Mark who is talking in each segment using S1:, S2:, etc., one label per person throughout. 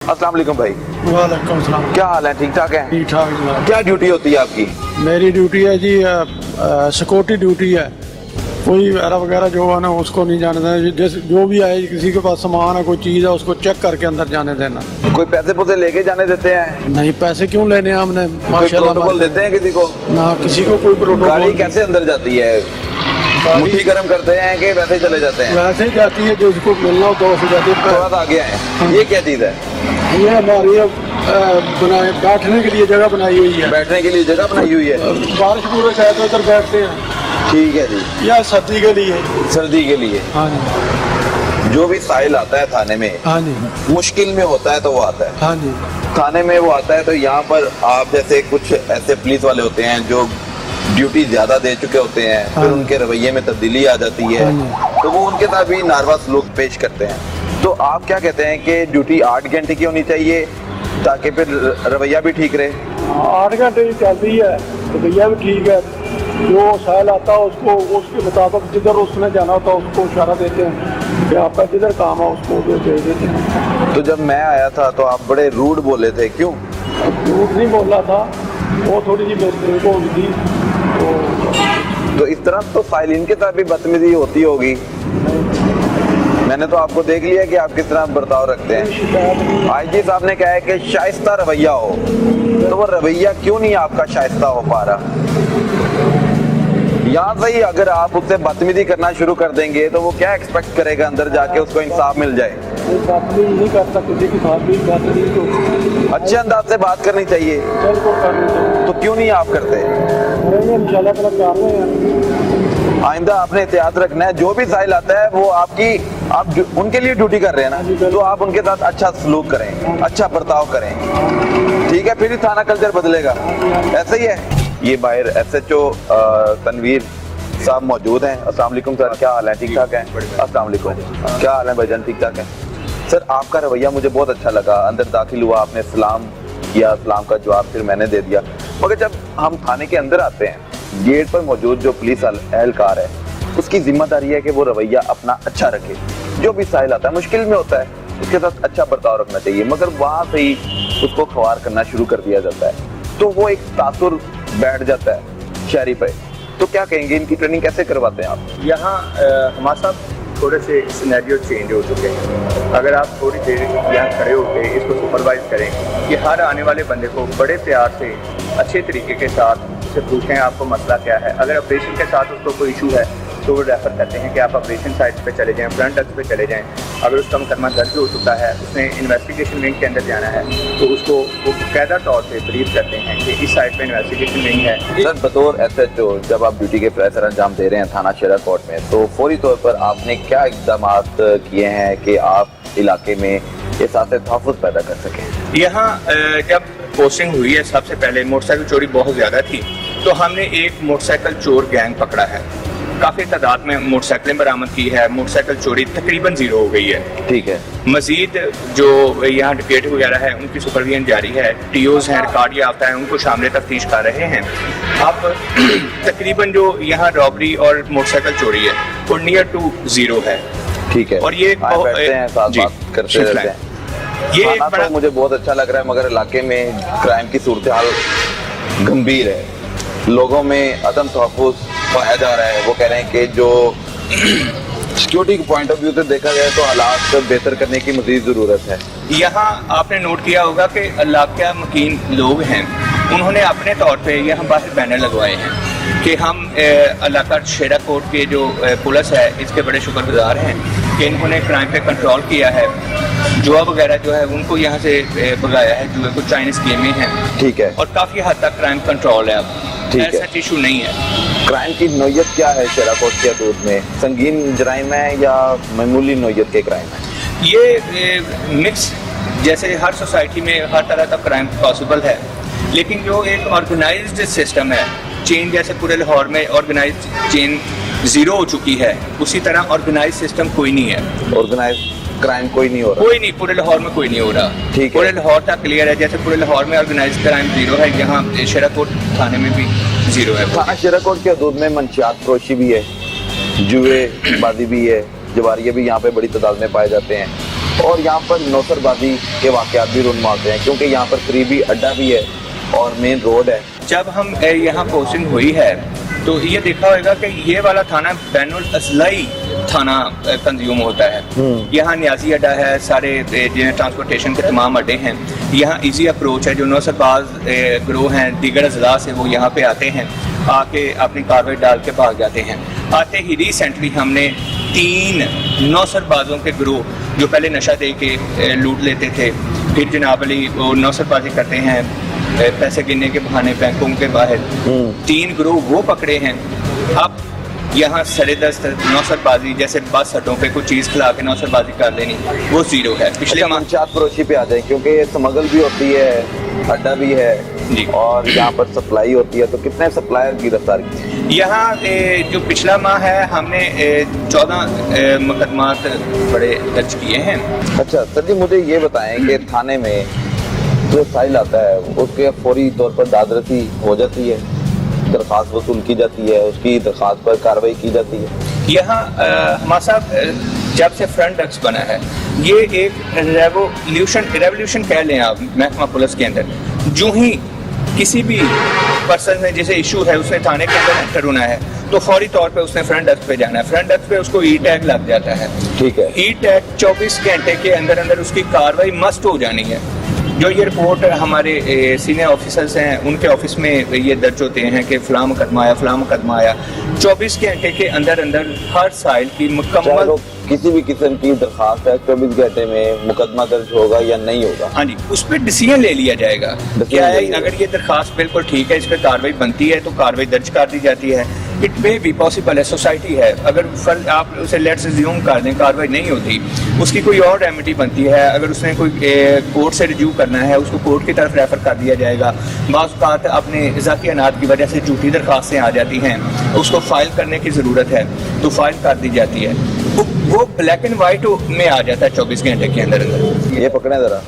S1: अस्सलाम वालेकुम भाई।
S2: वालेकुम सलाम।
S1: क्या हाल है, ठीक ठाक है?
S2: ठीक ठाक जनाब।
S1: क्या ड्यूटी होती है आपकी?
S2: मेरी ड्यूटी है जी सिक्योरिटी ड्यूटी है। कोई वगैरह वगैरह जो है ना उसको नहीं जाने देना, जो भी आए किसी के पास सामान है कोई चीज़ है उसको चेक करके अंदर जाने देना।
S1: कोई पैसे पुसे लेके जाने देते हैं?
S2: नहीं, पैसे क्यों लेने हैं हमने,
S1: कोई
S2: माशाल्लाह
S1: प्रोटोकॉल देते हैं किसी को?
S2: ना, किसी को कोई
S1: गाड़ी
S2: प्रोटोकॉल।
S1: कैसे अंदर जाती है? मुट्ठी गर्म करते हैं कि वैसे ही चले जाते हैं?
S2: वैसे ही जाती है, जो उसको मिलना हो तो वैसे जाती है।
S1: थोड़ा सा आगे आए, ये क्या चीज़ है?
S2: ये हमारी बनाए बैठने के लिए जगह बनाई हुई है।
S1: बैठने के लिए जगह बनाई हुई है।
S2: बारिश पूरे है तो इधर बैठते हैं।
S1: ठीक है जी।
S2: या सर्दी के लिए।
S1: सर्दी के लिए
S2: हाँ जी,
S1: जो भी साहिल आता है थाने में,
S2: हाँ जी,
S1: मुश्किल में होता है तो वो आता है
S2: हाँ जी।
S1: थाने में, वो आता है तो यहाँ पर आप जैसे कुछ ऐसे पुलिस वाले होते हैं जो ड्यूटी ज्यादा दे चुके होते हैं, फिर उनके रवैये में तब्दीली आ जाती है तो वो उनके साथ भी नारवा सलूक पेश करते हैं। तो आप क्या कहते हैं कि ड्यूटी 8 घंटे की होनी चाहिए ताकि फिर रवैया भी ठीक रहे?
S2: 8 घंटे की चलती है तो भैया भी ठीक है। जो साल आता है उसको उसके मुताबिक जिधर उसने जाना होता है उसको इशारा देते हैं कि आपका जिधर काम है उसको उधर भेज देते हैं।
S1: तो जब मैं आया था तो आप बड़े रूड बोले थे, क्यों?
S2: झूठ नहीं बोला था, वो थोड़ी सी मेरे को होगी थी
S1: तो इस तरह तो साइलिन के साथ भी बदतमीजी होती होगी। मैंने तो आपको देख लिया कि आप किस तरह बर्ताव रखते हैं। आईजी साहब ने कहा है कि शाइस्ता रवैया हो, तो वो रवैया क्यों नहीं आपका शाइस्ता हो पा रहा? यहाँ से ही अगर आप उससे बदतमीजी करना शुरू कर देंगे तो वो क्या एक्सपेक्ट करेगा अंदर जाके उसको इंसाफ मिल जाए?
S2: नहीं करता किसी के साथ भी बात नहीं, तो
S1: अच्छे अंदाज से बात करनी चाहिए, तो क्यों नहीं आप करते?
S2: इंशाल्लाह ताला कर रहे हैं।
S1: आइंदा आपने एहतियात रखना है, जो भी साहिल आता है वो आप उनके लिए ड्यूटी कर रहे हैं ना, तो आप उनके साथ अच्छा सलूक करें, अच्छा बर्ताव करें, ठीक है? फिर ही थाना कल्चर बदलेगा। ऐसा ही है। ये बाहर SHO तनवीर साहब मौजूद हैं। अस्सलाम वालेकुम सर, क्या हाल है, ठीक ठाक है? अस्सलाम वालेकुम, क्या हाल है भाईजान, ठीक ठाक है? सर आपका रवैया मुझे बहुत अच्छा लगा। अंदर दाखिल हुआ, आपने सलाम किया, सलाम का जवाब फिर मैंने दे दिया, मगर जब हम थाने के अंदर आते हैं, गेट पर मौजूद जो पुलिस एहलकार है उसकी जिम्मेदारी है कि वो रवैया अपना अच्छा रखे। जो भी साहिल आता है मुश्किल में होता है, उसके साथ अच्छा बर्ताव रखना चाहिए, मगर वहाँ से ही उसको ख्वार करना शुरू कर दिया जाता है तो वो एक तासुर बैठ जाता है शहरी पे। तो क्या कहेंगे, इनकी ट्रेनिंग कैसे करवाते हैं आप?
S3: यहाँ हमारे साथ थोड़े से सिनेरियो चेंज हो चुके हैं। अगर आप थोड़ी देर यहाँ खड़े होकर इसको सुपरवाइज करें कि हर आने वाले बंदे को बड़े प्यार से अच्छे तरीके के साथ उसे पूछें आपको मसला क्या है। अगर ऑपरेशन के साथ उसको कोई इशू है तो वो रेफ़र करते हैं कि आप ऑपरेशन साइट पे चले जाएं, फ्रंट डेस्क पे चले जाएं। अगर उसका मुकदमा दर्ज हो चुका है, उसने इन्वेस्टिगेशन विंग के अंदर जाना है, तो उसको वो बाकायदा तौर पे ब्रीफ करते हैं कि इस साइट पे इन्वेस्टिगेशन विंग है।
S1: सर बतौर SHO जब आप ड्यूटी के सर अंजाम दे रहे हैं थाना शेरा कोर्ट में, तो फौरी तौर पर आपने क्या इक़दाम किए हैं कि आप इलाके में एहसास तहफ़्फ़ुज़ पैदा कर सकें?
S3: यहाँ जब पोस्टिंग हुई है, सबसे पहले मोटरसाइकिल चोरी बहुत ज़्यादा थी, तो हमने एक मोटरसाइकिल चोर गैंग पकड़ा है। काफ़ी तादाद में मोटरसाइकिलें बरामद की है, मोटरसाइकिल चोरी तकरीबन 0 हो गई है।
S1: ठीक है।
S3: मजीद जो यहाँ डिकेट वगैरह है उनकी सुपरविजन जारी है, TOs हैं, रिकॉर्ड याफ्ता है, उनको शामिल तफ्तीश कर रहे हैं। अब तकरीबन जो यहाँ रॉबरी और मोटरसाइकिल चोरी है वो नियर टू 0 है।
S1: ठीक है।
S3: और ये
S1: बैठते हैं साथ बात करते रहते हैं।
S3: ये
S1: खाना
S3: बड़ा
S1: तो मुझे बहुत अच्छा लग रहा है, मगर इलाके में क्राइम की सूरत हाल गंभीर है, लोगों में अदम तहफ़्फ़ुज़ पाया जा रहा है। वो कह रहे हैं कि जो सिक्योरिटी के पॉइंट ऑफ व्यू से देखा जाए तो हालात बेहतर करने की मज़ीद ज़रूरत है।
S3: यहाँ आपने नोट किया होगा कि इलाका मकीन लोग हैं, उन्होंने अपने तौर पे यहाँ बाहर बैनर लगवाए हैं कि हम इलाका शेरा कोट के जो पुलिस है इसके बड़े शुक्रगुजार हैं कि इन्होंने क्राइम पे कंट्रोल किया है। जुआ वगैरह जो है उनको यहाँ से भगाया है, जुए को चाइनीज गेमें हैं।
S1: ठीक है।
S3: और काफ़ी हद तक क्राइम कंट्रोल है, अब
S1: ठीक है।
S3: ऐसा इशू नहीं है।
S1: क्राइम की नोयत क्या है शेरा कोट के हदूद में? संगीन जराइम है या मामूली नोयत के क्राइम है?
S3: ये मिक्स, जैसे हर सोसाइटी में हर तरह का क्राइम पॉसिबल है, लेकिन जो एक ऑर्गेनाइज्ड सिस्टम है, चेन जैसे पूरे लाहौर में ऑर्गेनाइज्ड चेन 0 हो चुकी है, उसी तरह ऑर्गेनाइज सिस्टम कोई नहीं है।
S1: ऑर्गेनाइज क्राइम कोई नहीं हो रहा?
S3: कोई नहीं, पूरे लाहौर में कोई नहीं हो रहा।
S1: ठीक है।
S3: पूरे लाहौर तक क्लियर है, जैसे पूरे लाहौर में ऑर्गेनाइज क्राइम 0 है, यहाँ शेराकोट थाने में भी 0 है।
S1: थाना शेराकोट के हदूद में मंशियात फरोशी भी है, जुए बाजी भी है, जवारिये भी यहाँ पे बड़ी तादाद में पाए जाते हैं, اور یہاں پر نوسربازی کے واقعات بھی رونما ہوتے ہیں کیونکہ یہاں پر قریبی اڈا بھی ہے اور مین روڈ ہے.
S3: جب ہم یہاں پوسٹنگ ہوئی ہے تو یہ دیکھا ہوگا کہ یہ والا تھانہ بین الاضلاعی تھانہ کنزیوم ہوتا ہے. یہاں نیازی اڈا ہے, سارے جنہیں ٹرانسپورٹیشن کے تمام اڈے ہیں. یہاں ایزی اپروچ ہے, جو نوسرباز گروہ ہیں دیگر اضلاع سے وہ یہاں پہ آتے ہیں, آ کے اپنی کاروائی ڈال کے بھاگ جاتے ہیں. آتے ہی ریسنٹلی ہم نے 3 نوسربازوں کے گروہ جو پہلے نشہ دے کے لوٹ لیتے تھے, پھر جناب علی وہ نوسربازی کرتے ہیں پیسے گننے کے بہانے بینکوں کے باہر, 3 گروہ وہ پکڑے ہیں. اب یہااں سر دست نوسربازی جیسے بس اڈوں پہ کوئی چیز کھلا کے نوسربازی کر لینی وہ زیرو ہے. پچھلے
S1: منشیات فروشی پہ آ جائیں کیونکہ یہ سمگل بھی ہوتی ہے, اڈا بھی ہے
S3: جی,
S1: اور یہاں پر سپلائی ہوتی ہے, تو کتنے سپلائر گرفتار کی؟
S3: یہاں جو پچھلا ماہ ہے ہم نے 14 مقدمات بڑے درج کیے ہیں.
S1: اچھا سر جی, مجھے یہ بتائیں کہ تھانے میں جو سائل آتا ہے اس کے فوری طور پر دادرسی ہو جاتی ہے, درخواست وصول کی جاتی ہے, اس کی درخواست پر کارروائی کی جاتی ہے؟
S3: یہاں ہمارا صاحب جب سے فرنٹ ڈیسک بنا ہے یہ ایک ریولیوشن کہہ لیں آپ محکمہ پولیس کے اندر. جو ہی کسی بھی پرسن میں جیسے ایشو ہے اس نے تھانے کے اندر انٹر ہونا ہے تو فوری طور پہ اس نے فرنٹ ڈیسک پہ جانا ہے. فرنٹ ڈیسک پہ اس کو ای ٹیگ لگ جاتا ہے.
S1: ٹھیک ہے,
S3: ای ٹیگ 24 گھنٹے کے اندر اندر اس کی کاروائی مسٹ ہو جانی ہے. جو یہ رپورٹ ہمارے سینئر آفیسرز ہیں ان کے آفس میں یہ درج ہوتے ہیں کہ فلاں مقدمہ آیا, فلاں مقدمہ آیا. 24 گھنٹے کے اندر اندر ہر سائل کی مکمل
S1: کسی بھی قسم کی درخواست ہے 24 گھنٹے میں مقدمہ درج ہوگا یا نہیں ہوگا؟
S3: ہاں جی, اس پہ ڈیسیژن لے لیا جائے گا. کیا ہے اگر یہ درخواست بالکل ٹھیک ہے, اس پہ کاروائی بنتی ہے تو کاروائی درج کر دی جاتی ہے. اٹ مے بی پاسبل ہے, سوسائٹی ہے, اگر آپ اسے لیٹس زیوم کر دیں کاروائی نہیں ہوتی, اس کی کوئی اور ریمیڈی بنتی ہے. اگر اس نے کوئی کورٹ سے رجوع کرنا ہے اس کو کورٹ کی طرف ریفر کر دیا جائے گا. بعض اوقات اپنے ذاتی انات کی وجہ سے جھوٹی درخواستیں آ جاتی ہیں, اس کو فائل کرنے کی ضرورت ہے تو فائل کر دی جاتی ہے. وہ بلیک اینڈ وائٹ میں آ جاتا ہے 24 گھنٹے کے اندر اندر.
S1: یہ پکڑیں ذرا,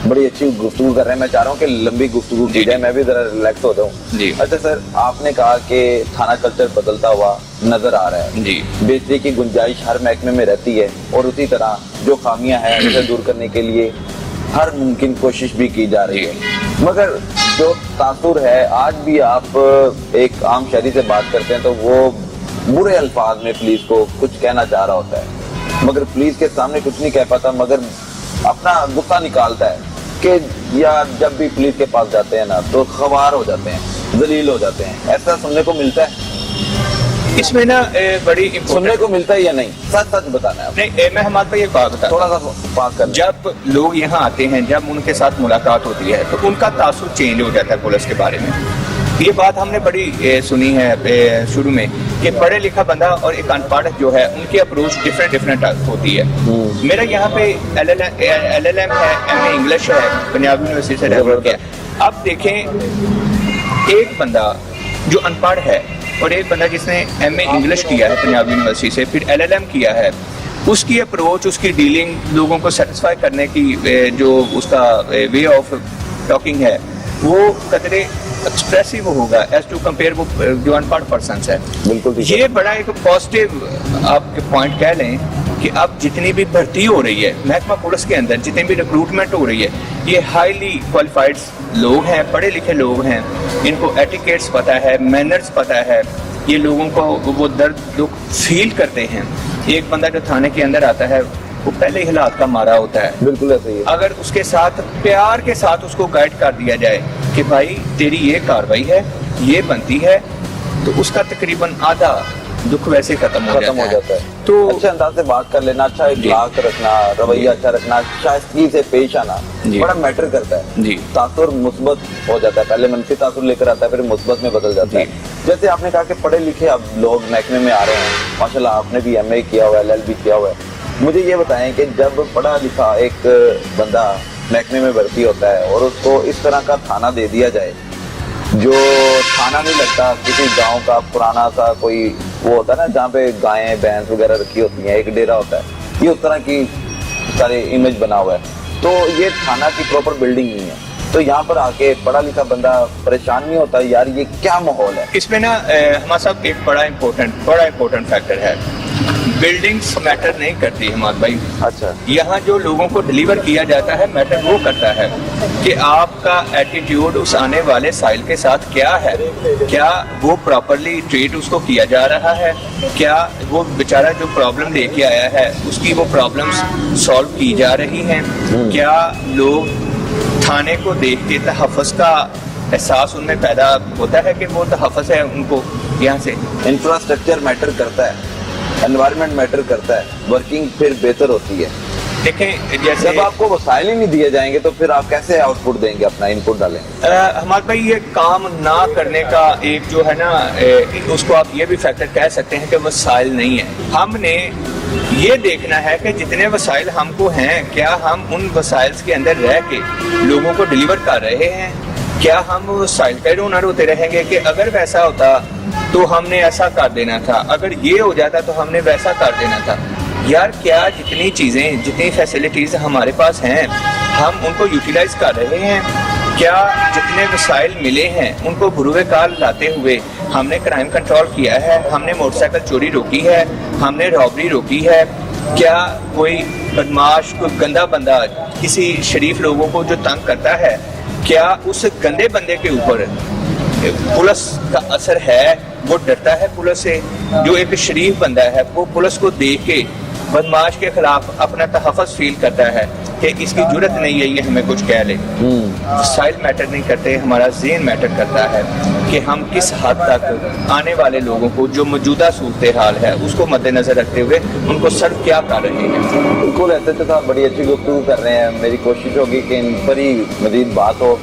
S1: بڑی اچھی گفتگو کر رہے ہیں, میں چاہ رہا ہوں کہ لمبی گفتگو کی جائے, میں بھی ذرا ریلیکس ہو جاؤں.
S3: جی
S1: اچھا سر, آپ نے کہا کہ تھانہ کلچر بدلتا ہوا نظر آ رہا ہے,
S3: جی,
S1: بہتری کی گنجائش ہر محکمے میں رہتی ہے, اور اسی طرح جو خامیاں ہیں اسے دور کرنے کے لیے ہر ممکن کوشش بھی کی جا رہی ہے. مگر جو تاثر ہے, آج بھی آپ ایک عام شہری سے بات کرتے ہیں تو وہ برے الفاظ میں پولیس کو کچھ کہنا چاہ رہا ہوتا ہے, مگر پولیس کے سامنے کچھ نہیں کہہ پاتا, مگر اپنا غصہ نکالتا ہے کہ یا جب بھی پولیس کے پاس جاتے ہیں نا تو خوار ہو جاتے ہیں, ذلیل ہو جاتے ہیں. ایسا سننے کو ملتا ہے؟
S3: اس میں نا بڑی
S1: سننے کو ملتا ہے یا نہیں؟ سچ سچ بتانا ہے.
S3: نہیں, میں ہمارے پہ یہ بات بتا
S1: تھوڑا سا پاس کر.
S3: جب لوگ یہاں آتے ہیں, جب ان کے ساتھ ملاقات ہوتی ہے تو ان کا تاثر چینج ہو جاتا ہے پولیس کے بارے میں. یہ بات ہم نے بڑی سنی ہے شروع میں کہ پڑھے لکھا بندہ اور ایک ان پڑھ جو ہے ان کی اپروچ ڈفرینٹ ہوتی ہے. میرا یہاں پہ LLM ہے, MA انگلش ہے, پنجاب یونیورسٹی سے ڈیولپ کیا. اب دیکھیں ایک بندہ جو ان پڑھ ہے اور ایک بندہ جس نے MA انگلش کیا ہے پنجاب یونیورسٹی سے, پھر LLM کیا ہے, اس کی اپروچ, اس کی ڈیلنگ, لوگوں کو سیٹسفائی کرنے کی جو اس کا وے آف ٹاکنگ ہے وہ قدرے ایکسپریسو ہوگا ایز ٹو کمپیئر وہ جو ان پڑھ پرسنس ہے.
S1: بالکل
S3: یہ بڑا ایک پازیٹیو آپ کے پوائنٹ کہہ لیں کہ اب جتنی بھی بھرتی ہو رہی ہے محکمہ پولیس کے اندر, جتنی بھی ریکروٹمنٹ ہو رہی ہے, یہ ہائیلی کوالیفائڈ لوگ ہیں, پڑھے لکھے لوگ ہیں, ان کو ایٹیکیٹس پتہ ہے, مینرز پتہ ہے, یہ لوگوں کو وہ درد لوگ فیل کرتے ہیں. ایک بندہ جو تھانے کے اندر آتا ہے وہ پہلے ہی حالات کا مارا ہوتا ہے.
S1: بالکل ایسا ہی ہے.
S3: اگر اس کے ساتھ پیار کے ساتھ اس کو گائیڈ کر دیا جائے کہ بھائی تیری یہ کاروائی ہے, یہ بنتی ہے, تو اس کا تقریباً آدھا دکھ ویسے ختم ہو جاتا ہے.
S1: تو اچھے انداز سے بات کر لینا, اچھا اخلاق رکھنا, رویہ اچھا رکھنا, شائستگی سے پیش آنا بڑا میٹر کرتا ہے.
S3: جی,
S1: تاثر مثبت ہو جاتا ہے, پہلے منفی تاثر لے کر آتا ہے پھر مثبت میں بدل جاتا ہے. جیسے آپ نے کہا کہ پڑھے لکھے اب لوگ محکمے میں آ رہے ہیں, ماشاءاللہ آپ نے بھی MA کیا ہوا ہے, LLB کیا ہوا ہے. مجھے یہ بتائیں کہ جب پڑھا لکھا ایک بندہ محکمے میں بھرتی ہوتا ہے اور اس کو اس طرح کا تھانہ دے دیا جائے جو تھانہ نہیں لگتا, کسی گاؤں کا پرانا سا کوئی وہ ہوتا ہے نا جہاں پہ گائیں بھینس وغیرہ رکھی ہوتی ہیں, ایک ڈیرا ہوتا ہے, یہ اس طرح کی سارے امیج بنا ہوا ہے, تو یہ تھانہ کی پراپر بلڈنگ نہیں ہے, تو یہاں پر آ کے پڑھا لکھا بندہ پریشان نہیں ہوتا یار یہ کیا ماحول ہے؟
S3: اس میں نا ہمارا صاحب ایک بڑا امپورٹنٹ فیکٹر ہے. बिल्डिंग्स मैटर नहीं करती हिमाद भाई।
S1: अच्छा,
S3: यहाँ जो लोगों को डिलीवर किया जाता है मैटर वो करता है कि आपका एटीट्यूड उस आने वाले साइल के साथ क्या है, क्या वो प्रॉपरली ट्रीट उसको किया जा रहा है, क्या वो बेचारा जो प्रॉब्लम लेके आया है उसकी वो प्रॉब्लम्स सॉल्व की जा रही हैं, क्या लोग थाने को देख के तहफ़्फ़ुज़ का एहसास उनमें पैदा होता है कि वो तहफ़्फ़ुज़ है उनको यहाँ से।
S1: इंफ्रास्ट्रक्चर मैटर करता है, एनवायरनमेंट मैटर करता है, वर्किंग फिर बेहतर होती है।
S3: देखें जैसे
S1: जब आपको वसाइल ही नहीं दिए जाएंगे तो फिर आप कैसे आउटपुट देंगे, अपना इनपुट डालेंगे?
S3: हमारे भाई ये काम ना करने का एक जो है ना उसको आप ये भी फैक्टर कह सकते हैं कि वसाइल नहीं है। हमने ये देखना है कि जितने वसाइल हमको हैं क्या हम उन वसाइल्स के अंदर रह के लोगों को डिलीवर कर रहे हैं, क्या हम साइल का ओनर होते रहेंगे कि अगर वैसा होता तो हमने ऐसा कर देना था, अगर ये हो जाता तो हमने वैसा कर देना था। यार क्या जितनी चीज़ें जितनी फैसिलिटीज़ हमारे पास हैं हम उनको यूटिलाइज कर रहे हैं? क्या जितने वसाइल मिले हैं उनको बुरुए कार लाते हुए हमने क्राइम कंट्रोल किया है, हमने मोटरसाइकिल चोरी रोकी है, हमने रॉबरी रोकी है? क्या कोई बदमाश कोई गंदा बंदा किसी शरीफ लोगों को जो तंग करता है क्या उस गंदे बंदे के ऊपर पुलिस का असर है? वो डरता है पुलिस से? जो एक शरीफ बंदा है वो पुलिस को देख के बदमाश के खिलाफ अपना तहफ़्फ़ुज़ फील करता है कि इसकी जुर्रत नहीं है ये हमें कुछ कह ले। वसाइल मैटर नहीं करते, हमारा ज़हन मैटर करता है कि हम किस हद तक आने वाले लोगों को जो मौजूदा सूरत हाल है उसको मद्देनजर रखते हुए उनको सर्व क्या कर रहे हैं।
S1: बिल्कुल, ऐसे तो आप बड़ी अच्छी गुफ्तगू कर रहे हैं। मेरी कोशिश होगी कि इन पर ही मज़ीद बात हो